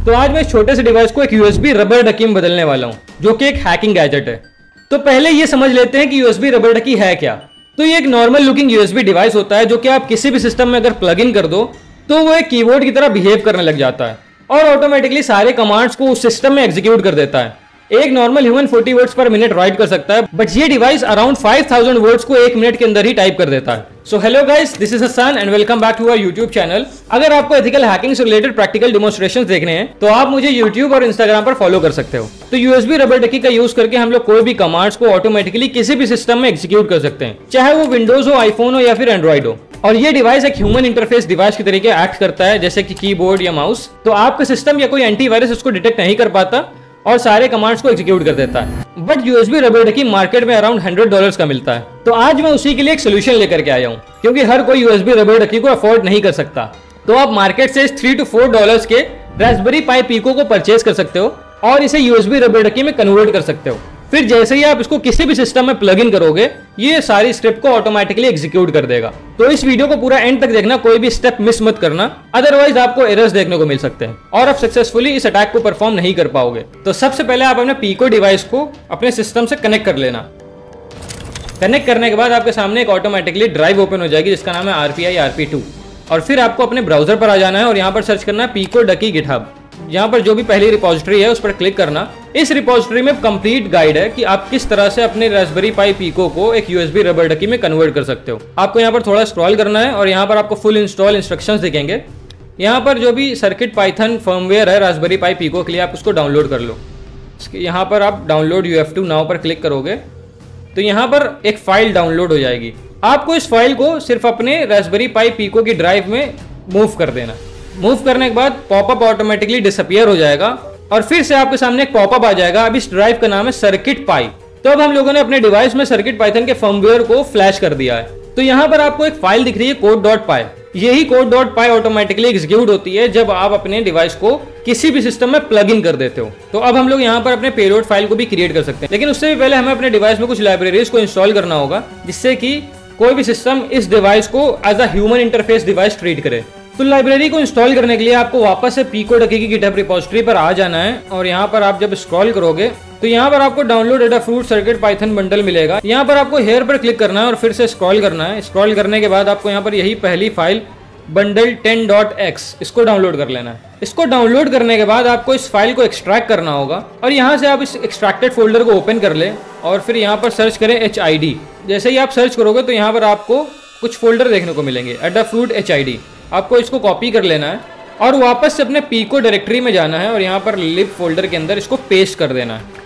तो आज मैं इस छोटे से डिवाइस को एक यूएसबी रबर डकी में बदलने वाला हूँ, जो कि एक हैकिंग गैजेट है। तो पहले ये समझ लेते हैं कि यूएसबी रबर डकी है क्या। तो ये एक नॉर्मल लुकिंग यूएसबी डिवाइस होता है, जो कि आप किसी भी सिस्टम में अगर प्लग इन कर दो तो वो एक कीबोर्ड की तरह बिहेव करने लग जाता है और ऑटोमेटिकली सारे कमांड्स को उस सिस्टम में एग्जीक्यूट कर देता है। एक नॉर्मल ह्यूमन 40 वर्ड्स पर मिनट राइट कर सकता है, बट ये डिवाइस अराउंड 5000 वर्ड्स को एक मिनट के अंदर ही टाइप कर देता है। So hello guys, this is Hasan and welcome back to our YouTube channel. अगर आपको एथिकल हैकिंग से रिलेटेड प्रैक्टिकल डेमोंस्ट्रेशंस देखने हैं तो आप मुझे यूट्यूब और इंस्टाग्राम पर फॉलो कर सकते हो। तो यूएसबी रबर डकी का यूज करके हम लोग कोई भी कमांड्स को ऑटोमेटिकली किसी भी सिस्टम में एग्जीक्यूट कर सकते हैं, चाहे वो विंडोज हो, आईफोन हो या फिर एंड्रॉइड हो। और ये डिवाइस एक ह्यूमन इंटरफेस डिवाइस के तरीके एक्ट करता है, जैसे कि कीबोर्ड या माउस। तो आपका सिस्टम या कोई एंटीवायरस उसको डिटेक्ट नहीं कर पाता और सारे कमांड्स को एग्जीक्यूट कर देता है। बट यूएसबी रबर डकी मार्केट में अराउंड $100 का मिलता है। तो आज मैं उसी के लिए एक सोल्यूशन लेकर के आया हूँ, क्योंकि हर कोई यूएसबी रबर डकी को अफोर्ड नहीं कर सकता। तो आप मार्केट से $3 to $4 के रास्पबेरी पाई पिको को परचेज कर सकते हो और इसे यूएसबी रबर डकी में कन्वर्ट कर सकते हो। फिर जैसे ही आप इसको किसी भी सिस्टम में प्लग इन करोगे, ये सारी स्क्रिप्ट को ऑटोमेटिकली एग्जीक्यूट कर देगा। तो इस वीडियो को पूरा एंड तक देखना, कोई भी स्टेप मिस मत करना, अदरवाइज आपको एरर्स देखने को मिल सकते हैं और आप सक्सेसफुली इस अटैक को परफॉर्म नहीं कर पाओगे। तो सबसे पहले आप अपने पीको डिवाइस को अपने सिस्टम से कनेक्ट कर लेना। कनेक्ट करने के बाद आपके सामने एक ऑटोमेटिकली ड्राइव ओपन हो जाएगी जिसका नाम है RPI RP2। और फिर आपको अपने ब्राउजर पर आ जाना है और यहाँ पर सर्च करना है पीको डकी गिटहब। यहाँ पर जो भी पहली रिपोजिटरी है उस पर क्लिक करना। इस रिपोजिटरी में कंप्लीट गाइड है कि आप किस तरह से अपने रास्पबेरी पाई पिको को एक यूएसबी रबर डकी में कन्वर्ट कर सकते हो। आपको यहाँ पर थोड़ा स्क्रॉल करना है और यहाँ पर आपको फुल इंस्टॉल इंस्ट्रक्शंस दिखेंगे। यहाँ पर जो भी सर्किट पाइथन फर्मवेयर है रास्पबेरी पाई पिको के लिए, आप उसको डाउनलोड कर लो। यहाँ पर आप डाउनलोड UF2 नाउ पर क्लिक करोगे तो यहाँ पर एक फाइल डाउनलोड हो जाएगी। आपको इस फाइल को सिर्फ अपने रास्पबेरी पाई पिको की ड्राइव में मूव कर देना। मूव करने के बाद पॉपअप ऑटोमेटिकली डिसअपियर हो जाएगा और फिर से आपके सामने एक पॉपअप आ जाएगा। अब इस ड्राइव का नाम है सर्किट पाई। तो अब हम लोगों ने अपने डिवाइस में सर्किट पाइथन के फर्मवेयर को फ्लैश कर दिया है। तो यहाँ पर आपको एक फाइल दिख रही है code.py। यही code.py ऑटोमेटिकली एग्जीक्यूट होती है जब आप अपने डिवाइस को किसी भी सिस्टम में प्लग इन कर देते हो। तो अब हम लोग यहाँ पर अपने पेलोड फाइल को भी क्रिएट कर सकते हैं, लेकिन उससे भी पहले हमें अपने डिवाइस में कुछ लाइब्रेरीज को इंस्टॉल करना होगा, जिससे कि कोई भी सिस्टम इस डिवाइस को as a human interface device treat करे। तो लाइब्रेरी को इंस्टॉल करने के लिए आपको वापस से पीको डकी की गिटहब रिपोजिटरी पर आ जाना है और यहाँ पर आप जब स्क्रॉल करोगे तो यहाँ पर आपको download Adafruit circuit Python bundle मिलेगा। यहाँ पर आपको हेयर पर क्लिक करना है और फिर से स्क्रॉल करना है। स्क्रॉल करने के बाद आपको यहाँ पर यही पहली फाइल बंडल 10.x इसको डाउनलोड कर लेना है। इसको डाउनलोड करने के बाद आपको इस फाइल को एक्सट्रैक्ट करना होगा और यहाँ से आप इस एक्सट्रैक्टेड फोल्डर को ओपन कर ले और फिर यहाँ पर सर्च करें HID। जैसे ही आप सर्च करोगे तो यहाँ पर आपको कुछ फोल्डर देखने को मिलेंगे, एडाफ्रूट HID। आपको इसको कॉपी कर लेना है और वापस से अपने पीको डायरेक्टरी में जाना है और यहाँ पर लिब फोल्डर के अंदर इसको पेस्ट कर देना है।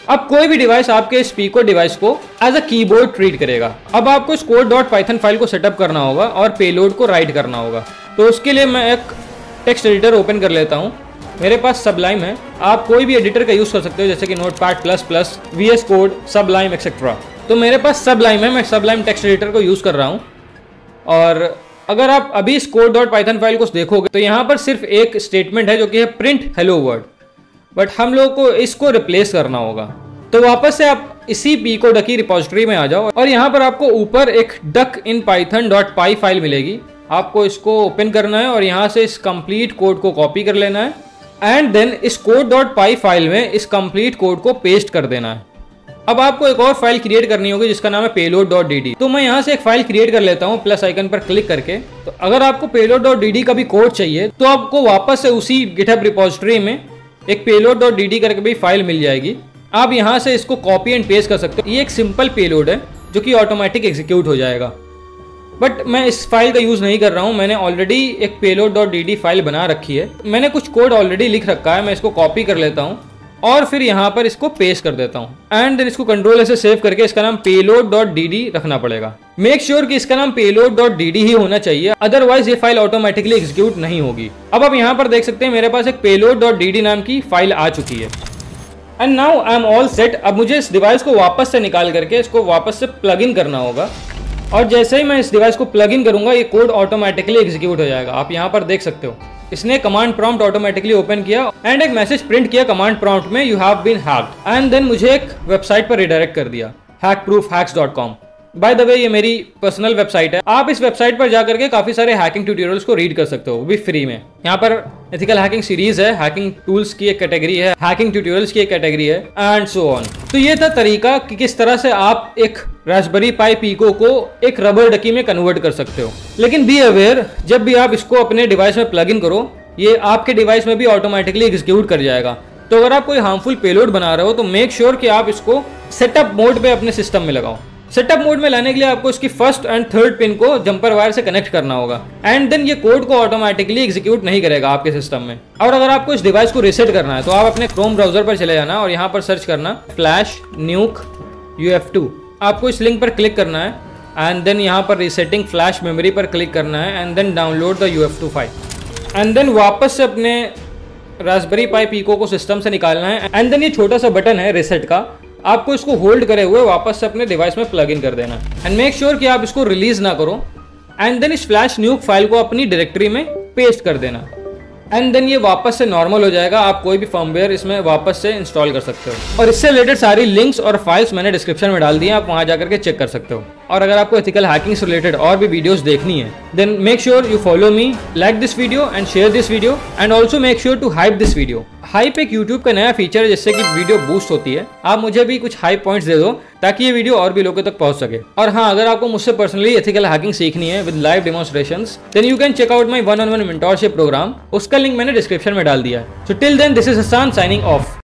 अब कोई भी डिवाइस आपके इस पीको डिवाइस को एज अ कीबोर्ड ट्रीट करेगा। अब आपको इस code.python फाइल को सेटअप करना होगा और पेलोड को राइट करना होगा। तो उसके लिए मैं एक टेक्स्ट एडिटर ओपन कर लेता हूँ। मेरे पास सबलाइम है, आप कोई भी एडिटर का यूज़ कर सकते हो, जैसे कि notepad++, VS code, Sublime etcetera. तो मेरे पास सबलाइम है, मैं सबलाइम टेक्स्ट एडिटर को यूज़ कर रहा हूँ। और अगर आप अभी इस code.python फाइल को देखोगे तो यहाँ पर सिर्फ एक स्टेटमेंट है जो कि है प्रिंट हेलो वर्ड, बट हम लोग को इसको रिप्लेस करना होगा। तो वापस से आप इसी पीको डकी रिपोजिटरी में आ जाओ और यहाँ पर आपको ऊपर एक डक इन python.py फाइल मिलेगी। आपको इसको ओपन करना है और यहाँ से इस कंप्लीट कोड को कॉपी कर लेना है एंड देन इस code.py फाइल में इस कंप्लीट कोड को पेस्ट कर देना है। अब आपको एक और फाइल क्रिएट करनी होगी जिसका नाम है payload.dd। तो मैं यहाँ से एक फाइल क्रिएट कर लेता हूँ प्लस आइकन पर क्लिक करके। तो अगर आपको payload.dd का भी कोड चाहिए तो आपको वापस से उसी गिटहब रिपोजिटरी में एक payload.dd करके भी फाइल मिल जाएगी। आप यहाँ से इसको कॉपी एंड पेस्ट कर सकते हो। ये एक सिंपल पेलोड है जो कि ऑटोमेटिक एग्जीक्यूट हो जाएगा, बट मैं इस फाइल का यूज़ नहीं कर रहा हूँ। मैंने ऑलरेडी एक payload.dd फाइल बना रखी है, मैंने कुछ कोड ऑलरेडी लिख रखा है। मैं इसको कॉपी कर लेता हूँ और फिर यहाँ पर इसको पेस्ट कर देता हूँ एंड देन इसको कंट्रोल से सेव करके इसका नाम payload.dd रखना पड़ेगा। मेक श्योर कि इसका नाम payload.dd ही होना चाहिए, अदरवाइज ये फाइल ऑटोमेटिकली एग्जीक्यूट नहीं होगी। अब आप यहाँ पर देख सकते हैं मेरे पास एक payload.dd नाम की फाइल आ चुकी है and now I am all set. अब मुझे इस डिवाइस को वापस से निकाल करके इसको वापस से प्लग इन करना होगा और जैसे ही मैं इस डिवाइस को प्लग इन करूंगा ये कोड ऑटोमेटिकली एग्जीक्यूट हो जाएगा। आप यहाँ पर देख सकते हो इसने कमांड प्रॉम्प्ट ऑटोमेटिकली ओपन किया एंड एक मैसेज प्रिंट किया कमांड प्रॉम्प्ट में, you have been hacked, and then मुझे एक वेबसाइट पर रिडायरेक्ट कर दिया hackproofhacks.com। बाय द वे ये मेरी पर्सनल वेबसाइट है, आप इस वेबसाइट पर जाकर के काफी सारे हैकिंग ट्यूटोरियल्स को रीड कर सकते हो, वो भी फ्री में। यहाँ पर एथिकल हैकिंग सीरीज है, हैकिंग टूल्स की एक कैटेगरी है, हैकिंग ट्यूटोरियल्स की एक कैटेगरी है, एंड सो ऑन। तो ये था तरीका कि किस तरह से आप एक रास्पबेरी पाई पिको को एक रबर डकी में कन्वर्ट कर सकते हो। लेकिन बी अवेयर, जब भी आप इसको अपने डिवाइस में प्लग इन करो, ये आपके डिवाइस में भी ऑटोमेटिकली एग्जीक्यूट कर जाएगा। तो अगर आप कोई हार्मफुल पेलोड बना रहे हो तो मेक श्योर कि आप इसको सेटअप मोड पे अपने सिस्टम में लगाओ। सेटअप मोड में लाने के लिए आपको इसकी फर्स्ट एंड थर्ड पिन को जंपर वायर से कनेक्ट करना होगा, एंड देन ये कोड को ऑटोमेटिकली एग्जीक्यूट नहीं करेगा आपके सिस्टम में। और अगर आपको इस डिवाइस को रीसेट करना है तो आप अपने क्रोम ब्राउजर पर चले जाना और यहाँ पर सर्च करना फ्लैश न्यूक UF2। आपको इस लिंक पर क्लिक करना है एंड देन यहाँ पर रीसेटिंग फ्लैश मेमोरी पर क्लिक करना है and then download the UF2 file and then वापस से अपने रास्पबेरी पाई पिको को सिस्टम से निकालना है एंड देन ये छोटा सा बटन है रीसेट का, आपको इसको होल्ड करे हुए वापस से अपने डिवाइस में प्लग इन कर देना एंड मेक श्योर कि आप इसको रिलीज ना करो एंड देन इस फ्लैश न्यूक फाइल को अपनी डायरेक्टरी में पेस्ट कर देना एंड देन ये वापस से नॉर्मल हो जाएगा। आप कोई भी फर्मवेयर इसमें वापस से इंस्टॉल कर सकते हो और इससे रिलेटेड सारी लिंक्स और फाइल्स मैंने डिस्क्रिप्शन में डाल दी हैं, आप वहां जाकर के चेक कर सकते हो। और अगर आपको एथिकल हैकिंग से रिलेटेड और भी वीडियोस देखनी है then make sure you follow me, like this video and share this video and also make sure to hype this video. Hype एक यूट्यूब का नया फीचर है जिससे कि वीडियो बूस्ट होती है। आप मुझे भी कुछ हाइप पॉइंट्स दे दो ताकि ये वीडियो और भी लोगों तक पहुंच सके। और हाँ, अगर आपको मुझसे पर्सनली एथिकल हैकिंग सीखनी है with live demonstrations then you can check out my 1-on-1 mentorship programme, उसका लिंक मैंने डिस्क्रिप्शन में डाल दिया है। So till then this is Hasan signing of.